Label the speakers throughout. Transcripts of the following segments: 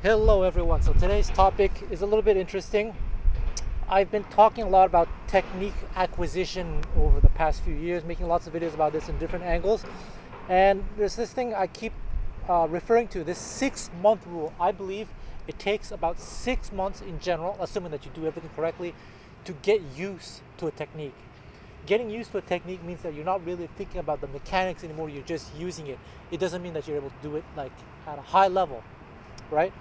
Speaker 1: Hello everyone. So today's topic is a little bit interesting. I've been talking a lot about technique acquisition over the past few years, making lots of videos about this in different angles. And there's this thing I keep referring to, this 6-month rule. I believe it takes about 6 months in general, assuming that you do everything correctly, to get used to a technique. Getting used to a technique means that you're not really thinking about the mechanics anymore, you're just using it. It doesn't mean that you're able to do it like at a high level, right?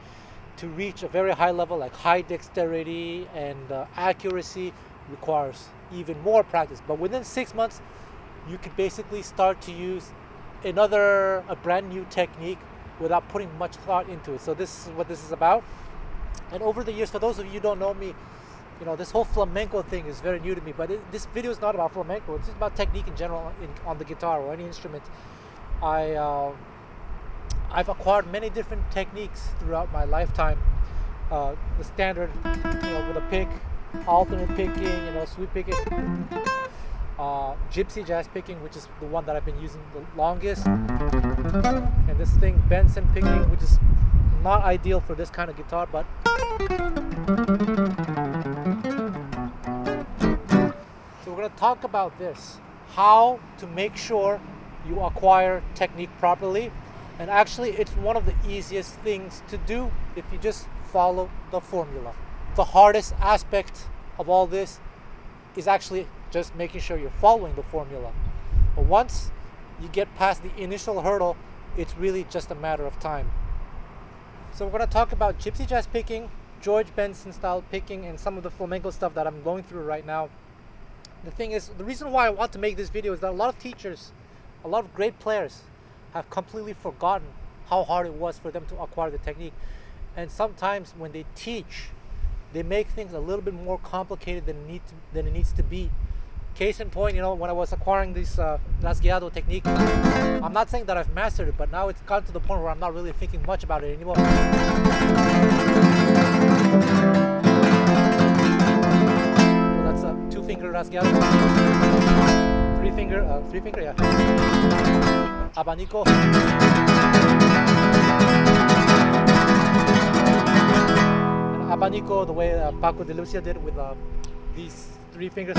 Speaker 1: To reach a very high level, like high dexterity and accuracy, requires even more practice. But within 6 months, you could basically start to use a brand new technique without putting much thought into it. So this is what this is about. And over the years, for those of you who don't know me, this whole flamenco thing is very new to me. But this video is not about flamenco. It's just about technique in general on the guitar or any instrument. I've acquired many different techniques throughout my lifetime. The standard, with a pick, alternate picking, sweep picking, Gypsy jazz picking, which is the one that I've been using the longest, and this thing, Benson picking, which is not ideal for this kind of guitar, but so we're going to talk about this, how to make sure you acquire technique properly. And actually, it's one of the easiest things to do if you just follow the formula. The hardest aspect of all this is actually just making sure you're following the formula. But once you get past the initial hurdle, it's really just a matter of time. So we're going to talk about Gypsy jazz picking, George Benson style picking, and some of the flamenco stuff that I'm going through right now. The thing is, the reason why I want to make this video is that a lot of teachers, a lot of great players, have completely forgotten how hard it was for them to acquire the technique. And sometimes when they teach, they make things a little bit more complicated than it needs to be. Case in point, when I was acquiring this Rasguaedo technique, I'm not saying that I've mastered it, but now it's gotten to the point where I'm not really thinking much about it anymore. So that's a 2-finger Rasguaedo. 3-finger, yeah. Abanico. And abanico, the way Paco de Lucia did with these 3 fingers.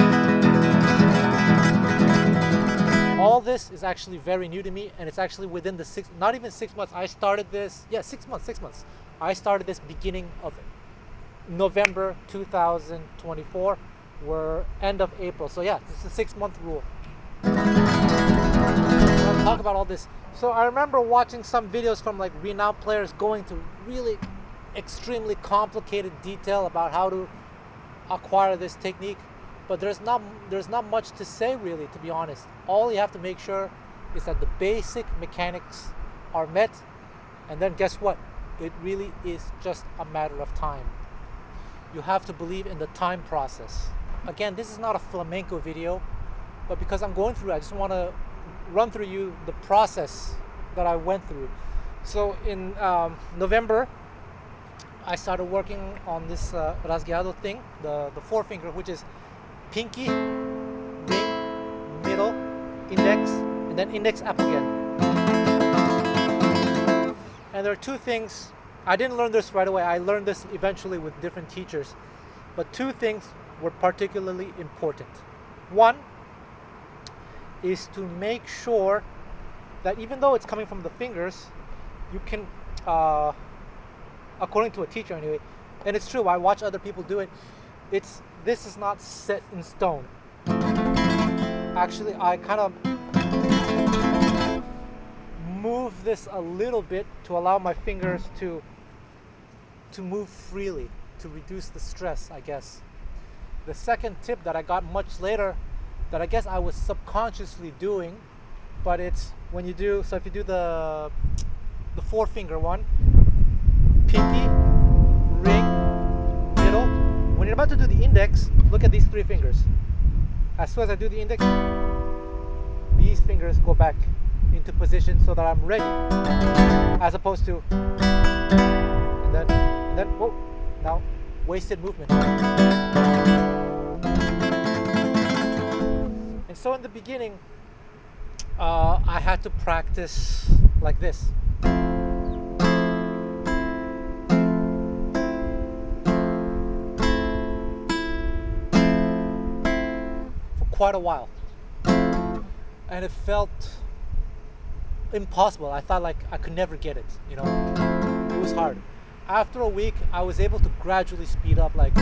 Speaker 1: All this is actually very new to me, and it's actually within the not even 6 months. I started this, 6 months. I started this beginning of November 2024. We're end of April. So yeah, this is a 6-month rule. Talk about all this. So I remember watching some videos from like renowned players going to really extremely complicated detail about how to acquire this technique, but there's not much to say really, to be honest. All you have to make sure is that the basic mechanics are met, and then guess what? It really is just a matter of time. You have to believe in the time process. Again, this is not a flamenco video, but because I'm going through it, I just want to run through you the process that I went through. So in November, I started working on this Rasgueado thing, the 4-finger, which is pinky, ring, middle, index, and then index up again. And there are 2 things. I didn't learn this right away. I learned this eventually with different teachers. But 2 things were particularly important. One is to make sure that even though it's coming from the fingers, you can, according to a teacher anyway, and it's true, I watch other people do it, this is not set in stone. Actually, I kind of move this a little bit to allow my fingers to move freely, to reduce the stress, I guess. The second tip that I got much later, that I guess I was subconsciously doing, but it's when you do, so if you do the 4-finger one, pinky, ring, middle, when you're about to do the index, look at these 3 fingers. As soon as I do the index, these fingers go back into position so that I'm ready, as opposed to, and then, whoa, now, wasted movement. And so in the beginning, I had to practice like this. quite a while. And it felt impossible. I thought like I could never get it, you know. It was hard. After a week, I was able to gradually speed up, like,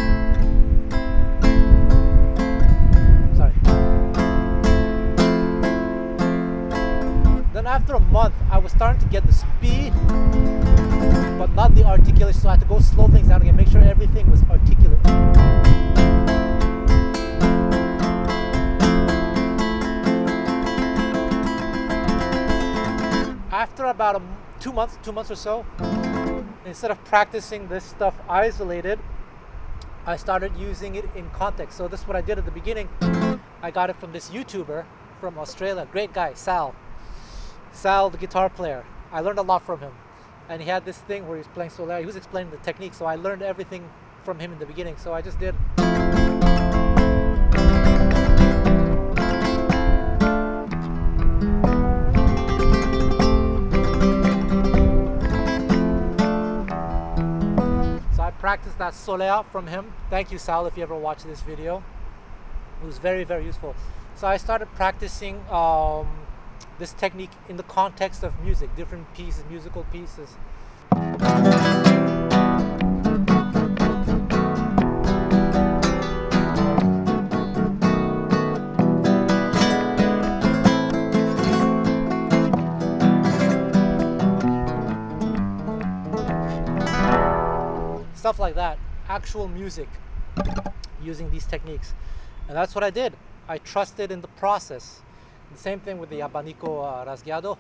Speaker 1: sorry. Then after a month, I was starting to get the speed, but not the articulation, so I had to go slow things down again, make sure everything was articulate. After about 2 months or so, instead of practicing this stuff isolated, I started using it in context. So this is what I did at the beginning. I got it from this YouTuber from Australia, great guy, Sal, the guitar player. I learned a lot from him. And he had this thing where he was playing Soler. He was explaining the technique, so I learned everything from him in the beginning. So I just did. Practice that Soler from him. Thank you, Sal, if you ever watch this video. It was very, very useful. So I started practicing this technique in the context of music, different pieces, musical pieces. Stuff like that, actual music using these techniques. And that's what I did. I trusted in the process. The same thing with the abanico rasgueado.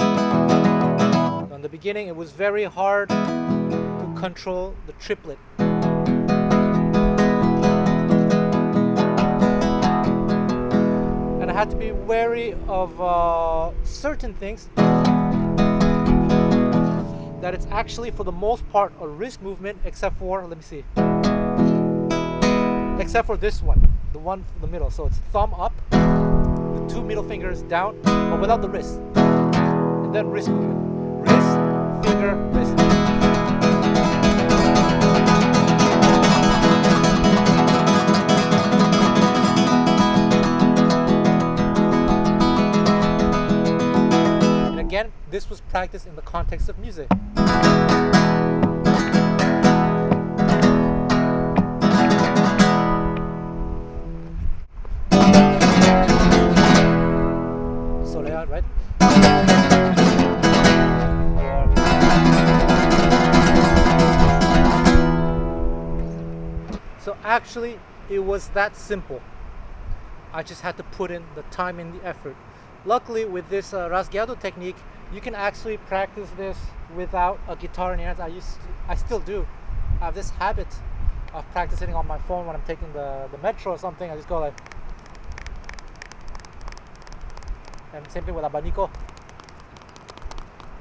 Speaker 1: In the beginning, it was very hard to control the triplet. And I had to be wary of certain things. That it's actually, for the most part, a wrist movement, except for, let me see, except for this one, the one in the middle. So it's thumb up, the 2 middle fingers down, but without the wrist. And then wrist movement. Wrist, finger, wrist. And again, this was practiced in the context of music. Soler, right? So actually, it was that simple. I just had to put in the time and the effort. Luckily, with this Rasgueado technique, you can actually practice this without a guitar in your hands. I still do. I have this habit of practicing on my phone when I'm taking the metro or something. I just go like, and same thing with abanico.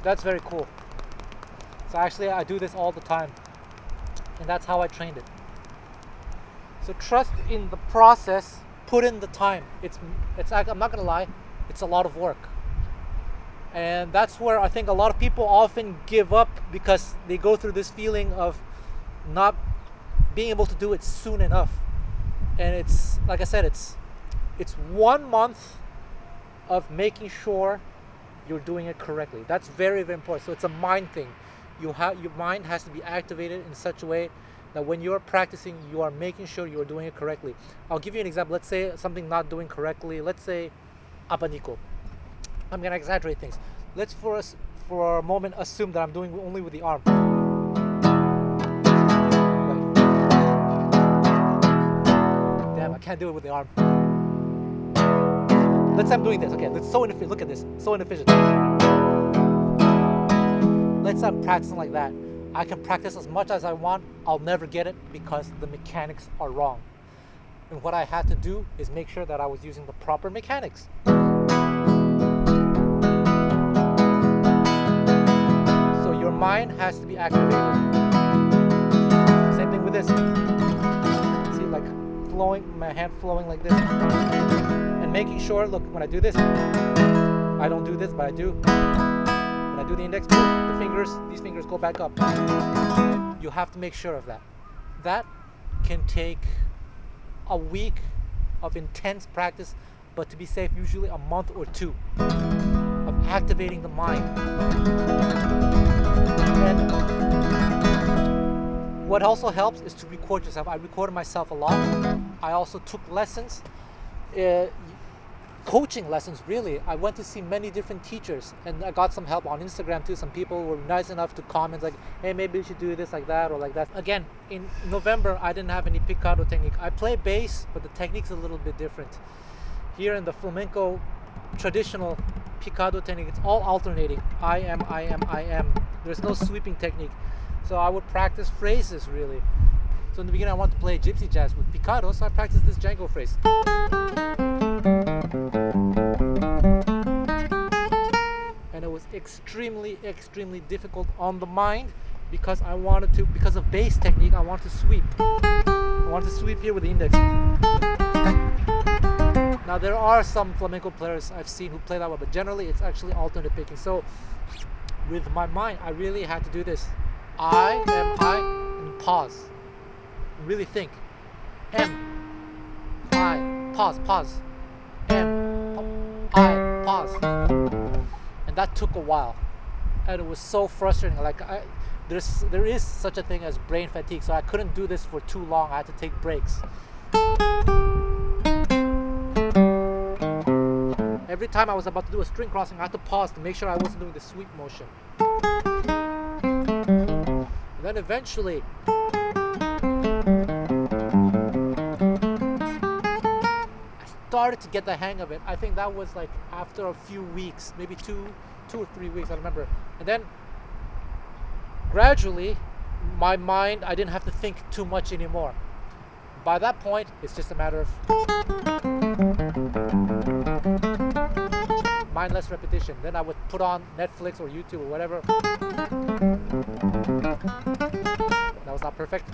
Speaker 1: That's very cool. So actually, I do this all the time, and that's how I trained it. So trust in the process. Put in the time. It's I'm not gonna lie, it's a lot of work. And that's where I think a lot of people often give up, because they go through this feeling of not being able to do it soon enough. And it's, like I said, it's 1 month of making sure you're doing it correctly. That's very, very important. So it's a mind thing. Your mind has to be activated in such a way that when you're practicing, you are making sure you're doing it correctly. I'll give you an example. Let's say something not doing correctly. Let's say abanico. I'm gonna exaggerate things. Let's for a moment assume that I'm doing only with the arm. Right. Damn, I can't do it with the arm. Let's say I'm doing this. Okay, that's so inefficient. Look at this, so inefficient. Let's say I'm practicing like that. I can practice as much as I want. I'll never get it because the mechanics are wrong. And what I had to do is make sure that I was using the proper mechanics. Your mind has to be activated. Same thing with this. See, like flowing, my hand flowing like this. And making sure, look, when I do this, I don't do this, but I do. When I do the index, the fingers, these fingers go back up. You have to make sure of that. That can take a week of intense practice, but to be safe, usually a month or two of activating the mind. And what also helps is to record yourself. I recorded myself a lot. I also took lessons, coaching lessons really. I went to see many different teachers, and I got some help on Instagram too. Some people were nice enough to comment like, hey, maybe you should do this like that or like that. Again, in November, I didn't have any picado technique. I play bass, but the technique's a little bit different. Here in the flamenco traditional picado technique, it's all alternating. I am. There's no sweeping technique. So I would practice phrases really. So in the beginning I wanted to play gypsy jazz with picado, so I practiced this Django phrase. And it was extremely difficult on the mind because because of bass technique, I wanted to sweep. I wanted to sweep here with the index. Now there are some flamenco players I've seen who play that way, but generally it's actually alternate picking. So with my mind, I really had to do this. I, and pause. Really think. M, I, pause. M, I, pause. And that took a while. And it was so frustrating. Like there is such a thing as brain fatigue, so I couldn't do this for too long. I had to take breaks. Every time I was about to do a string crossing, I had to pause to make sure I wasn't doing the sweep motion. And then eventually, I started to get the hang of it. I think that was like after a few weeks, maybe two or 3 weeks, I don't remember. And then gradually, my mind, I didn't have to think too much anymore. By that point, it's just a matter of mindless repetition. Then I would put on Netflix or YouTube or whatever. That was not perfect.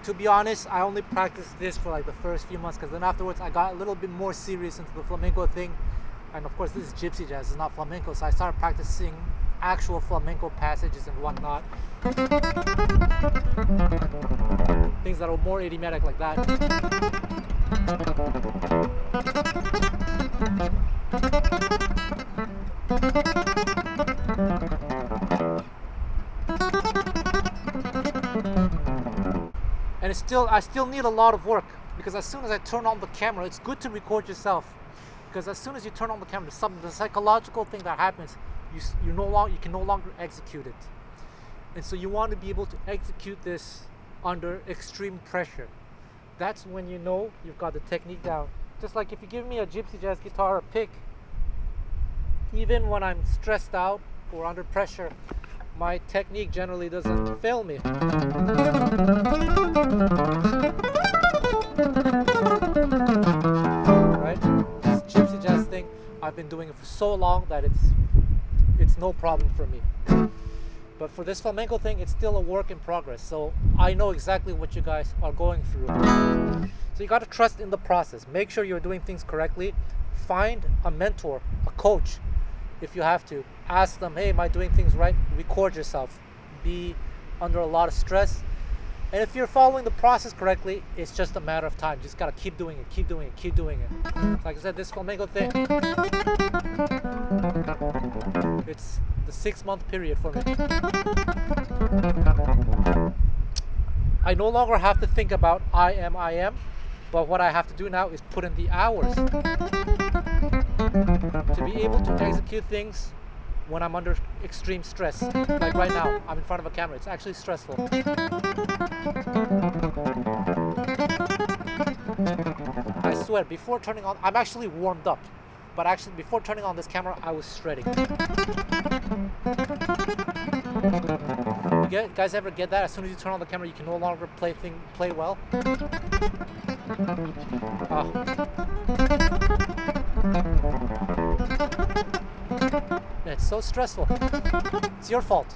Speaker 1: To be honest, I only practiced this for like the first few months, because then afterwards I got a little bit more serious into the flamenco thing. And of course this is gypsy jazz, it's not flamenco, so I started practicing actual flamenco passages and whatnot. Things that are more idiomatic like that. And I still need a lot of work, because as soon as I turn on the camera, it's good to record yourself, because as soon as you turn on the camera, the psychological thing that happens, you can no longer execute it. And so you want to be able to execute this under extreme pressure. That's when you know you've got the technique down. Just like if you give me a gypsy jazz guitar pick, even when I'm stressed out or under pressure, my technique generally doesn't fail me. Right? This gypsy jazz thing, I've been doing it for so long that it's no problem for me. But for this flamenco thing, it's still a work in progress. So I know exactly what you guys are going through. So you got to trust in the process. Make sure you're doing things correctly. Find a mentor, a coach, if you have to. Ask them, hey, am I doing things right? Record yourself. Be under a lot of stress. And if you're following the process correctly, it's just a matter of time. You just gotta keep doing it, keep doing it, keep doing it. Like I said, this flamenco thing, it's the 6-month period for me. I no longer have to think about I am, but what I have to do now is put in the hours to be able to execute things when I'm under extreme stress. Like right now, I'm in front of a camera. It's actually stressful. I swear, before turning on, I'm actually warmed up. But actually, before turning on this camera, I was shredding. You guys ever get that? As soon as you turn on the camera, you can no longer play well. It's so stressful. It's your fault.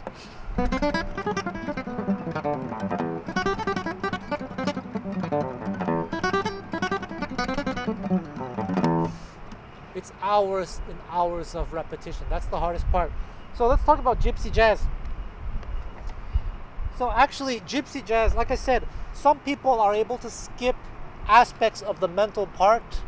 Speaker 1: It's hours and hours of repetition. That's the hardest part. So let's talk about gypsy jazz. So actually, gypsy jazz, like I said, some people are able to skip aspects of the mental part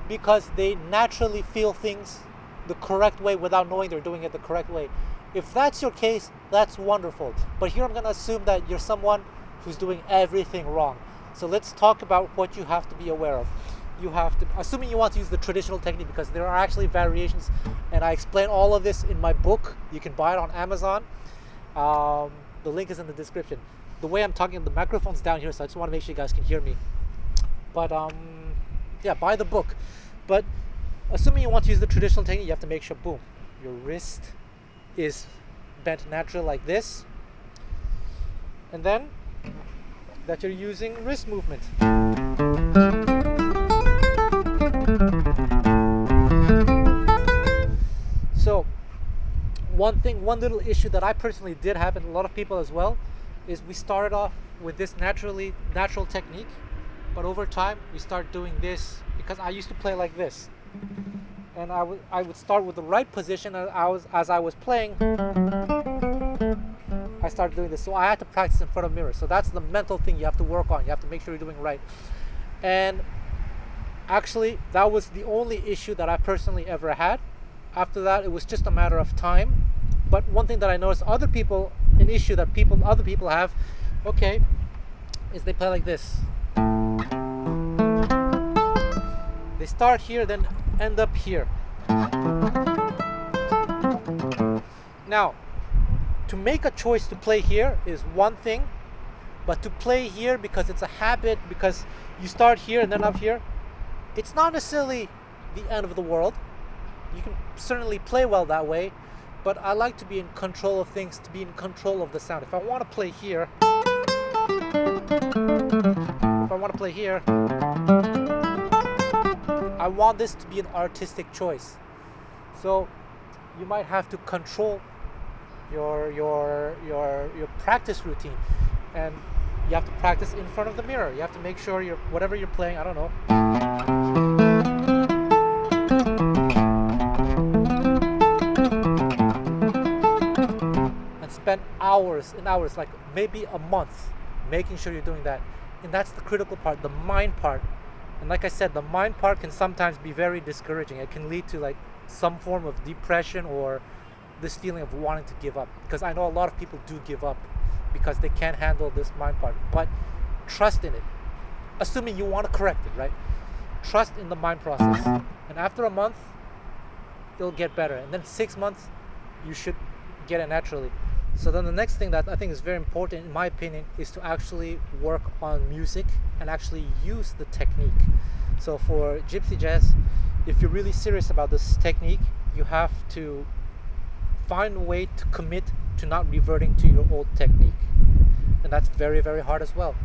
Speaker 1: because they naturally feel things the correct way without knowing they're doing it the correct way. If that's your case, that's wonderful. But here I'm going to assume that you're someone who's doing everything wrong. So let's talk about what you have to be aware of. You have to, assuming you want to use the traditional technique, because there are actually variations, and I explain all of this in my book. You can buy it on Amazon. The link is in the description. The way I'm talking, the microphone's down here, so I just want to make sure you guys can hear me. But yeah, buy the book. But assuming you want to use the traditional technique, you have to make sure, boom, your wrist is bent natural like this, and then that you're using wrist movement. So one little issue that I personally did have, and a lot of people as well, is we started off with this natural technique, but over time we start doing this, because I used to play like this, and I would start with the right position as I was playing. I started doing this, so I had to practice in front of mirrors. So that's the mental thing you have to work on. You have to make sure you're doing right. And actually, that was the only issue that I personally ever had. After that, it was just a matter of time. But one thing that I noticed an issue that other people have, okay, is they play like this. They start here, then end up here. Now, to make a choice to play here is one thing, but to play here because it's a habit, because you start here and then up here, it's not necessarily the end of the world. You can certainly play well that way, but I like to be in control of things, to be in control of the sound. If I want to play here, I want this to be an artistic choice. So you might have to control your practice routine, and you have to practice in front of the mirror. You have to make sure whatever you're playing, I don't know, and spend hours and hours, like maybe a month, making sure you're doing that. And that's the critical part, the mind part. And like I said, the mind part can sometimes be very discouraging. It can lead to like some form of depression or this feeling of wanting to give up, because I know a lot of people do give up because they can't handle this mind part. But trust in it, assuming you want to correct it, right? Trust in the mind process, and after a month it'll get better, and then 6 months you should get it naturally. So then the next thing that I think is very important, in my opinion, is to actually work on music and actually use the technique. So for gypsy jazz, if you're really serious about this technique, you have to find a way to commit to not reverting to your old technique. And that's very, very hard as well.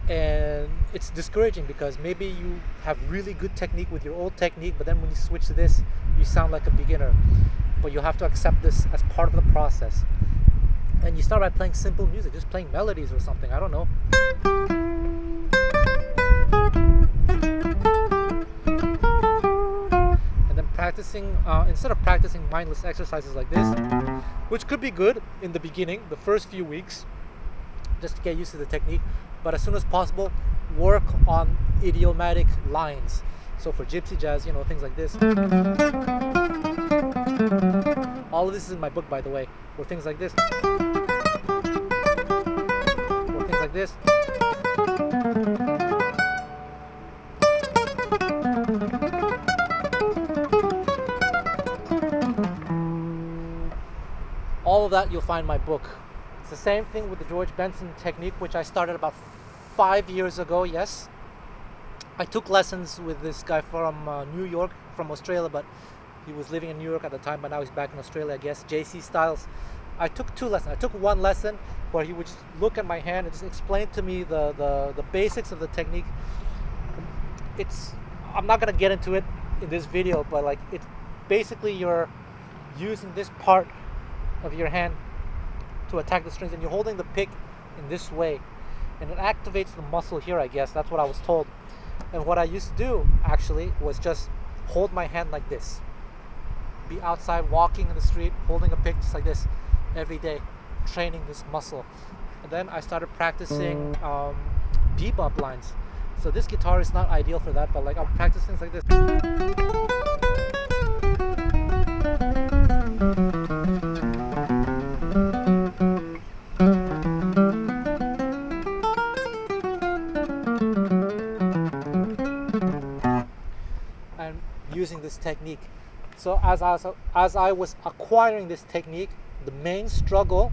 Speaker 1: And it's discouraging because maybe you have really good technique with your old technique, but then when you switch to this, you sound like a beginner. But you have to accept this as part of the process. And you start by playing simple music, just playing melodies or something, I don't know. And then practicing, instead of practicing mindless exercises like this, which could be good in the beginning, the first few weeks, just to get used to the technique, but as soon as possible, work on idiomatic lines. So for gypsy jazz, you know, things like this. All of this is in my book, by the way. Or things like this. Or things like this. All of that you'll find in my book. It's the same thing with the George Benson technique, which I started about 5 years ago, yes. I took lessons with this guy from New York, from Australia, but he was living in New York at the time, but now he's back in Australia, I guess, JC Styles. I took 2 lessons. I took one lesson where he would just look at my hand and just explain to me the basics of the technique. I'm not going to get into it in this video, but like it's basically you're using this part of your hand to attack the strings, and you're holding the pick in this way, and it activates the muscle here, I guess. That's what I was told. And what I used to do actually was just hold my hand like this, be outside walking in the street holding a pick just like this every day, training this muscle. And then I started practicing bebop lines. So this guitar is not ideal for that, but like I'll practice things like this. And using this technique. So as I was acquiring this technique, the main struggle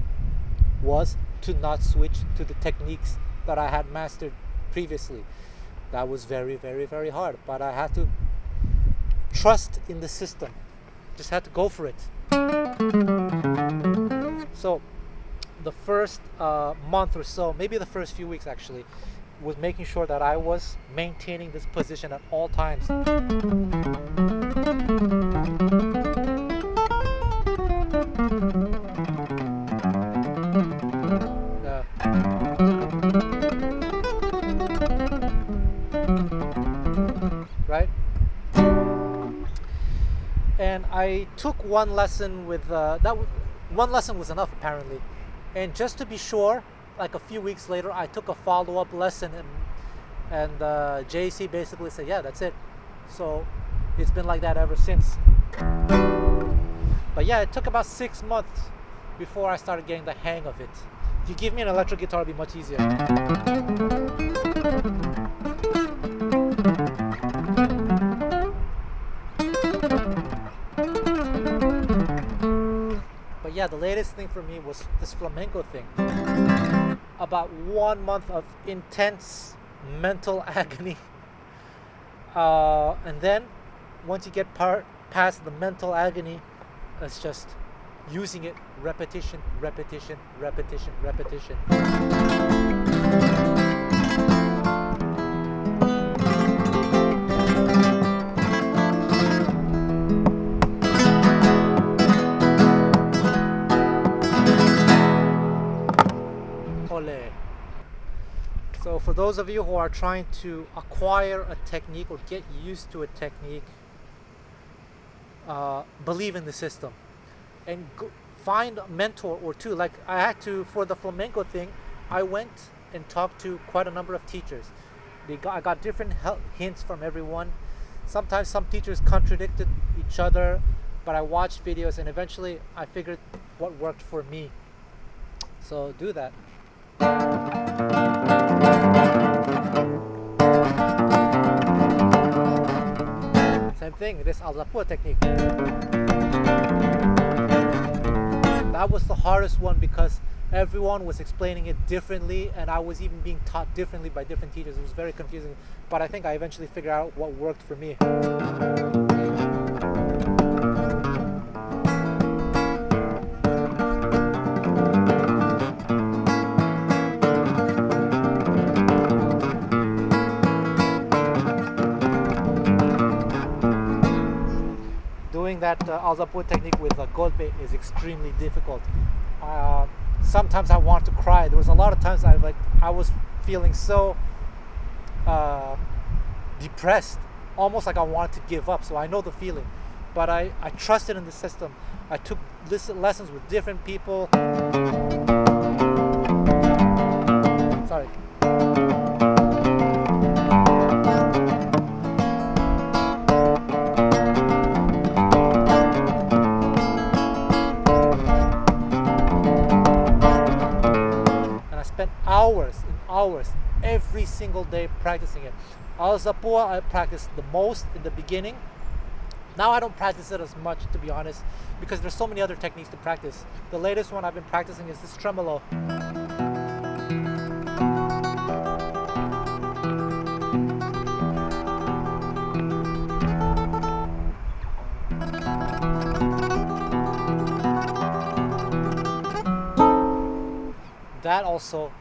Speaker 1: was to not switch to the techniques that I had mastered previously. That was very, very, very hard, but I had to trust in the system. Just had to go for it. So the first month or so, maybe the first few weeks actually, was making sure that I was maintaining this position at all times. Right? And I took one lesson with one lesson was enough apparently, and just to be sure, like a few weeks later I took a follow-up lesson, and JC basically said, yeah, that's it. So it's been like that ever since. But yeah, it took about 6 months before I started getting the hang of it. If you give me an electric guitar, it'll be much easier. But yeah, the latest thing for me was this flamenco thing. About 1 month of intense mental agony. And then, once you get past the mental agony, it's just using it, repetition, repetition, repetition, repetition. Ole. So for those of you who are trying to acquire a technique or get used to a technique, believe in the system and find a mentor or two. Like I had to, for the flamenco thing, I went and talked to quite a number of teachers. I got different hints from everyone. Sometimes some teachers contradicted each other, but I watched videos and eventually I figured what worked for me. So do that. Same thing, this alzapua technique. That was the hardest one because everyone was explaining it differently and I was even being taught differently by different teachers. It was very confusing, but I think I eventually figured out what worked for me. Doing that alzapua technique with a golpe is extremely difficult. Sometimes I want to cry. There was a lot of times I was feeling so depressed, almost like I wanted to give up. So I know the feeling, but I trusted in the system. I took lessons with different people. Sorry. Hours and hours every single day practicing it. Alzapua I practiced the most in the beginning. Now I don't practice it as much, to be honest, because there's so many other techniques to practice. The latest one I've been practicing is this tremolo. That also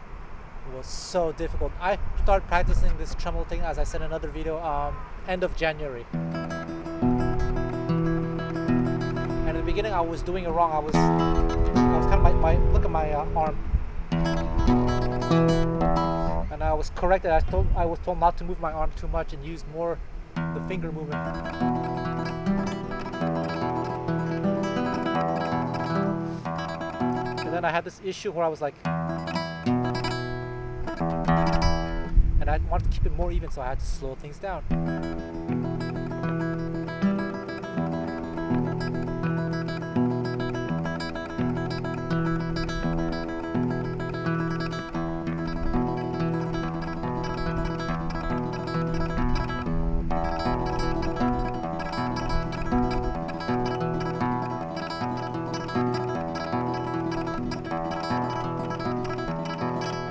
Speaker 1: was so difficult. I started practicing this tremolo thing, as I said in another video, end of January. And in the beginning, I was doing it wrong. I was kind of look at my arm. And I was corrected. I was told not to move my arm too much and use more the finger movement. And then I had this issue where I was like, and I wanted to keep it more even, so I had to slow things down.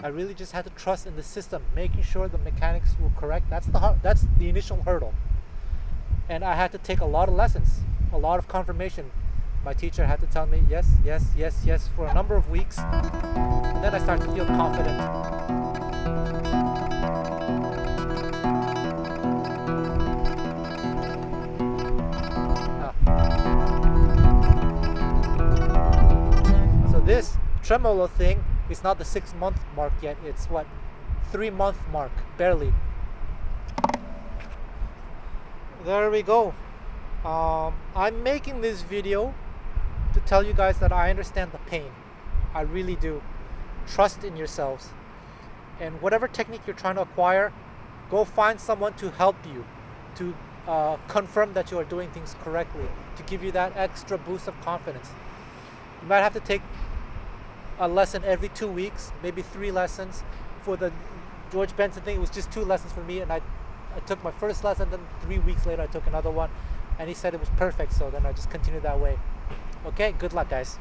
Speaker 1: I really just had to trust in the system, making sure the mechanics were correct. That's the initial hurdle. And I had to take a lot of lessons, a lot of confirmation. My teacher had to tell me yes, yes, yes, yes for a number of weeks. And then I started to feel confident. So this tremolo thing, it's not the 6-month mark yet. It's what, 3-month mark, barely. There we go. I'm making this video to tell you guys that I understand the pain. I really do. Trust in yourselves. And whatever technique you're trying to acquire, go find someone to help you, to confirm that you are doing things correctly, to give you that extra boost of confidence. You might have to take a lesson every 2 weeks, maybe 3 lessons. For the George Benson thing, it was just 2 lessons for me, and I took my first lesson, then 3 weeks later I took another one, and he said it was perfect, so then I just continued that way. Okay, good luck guys.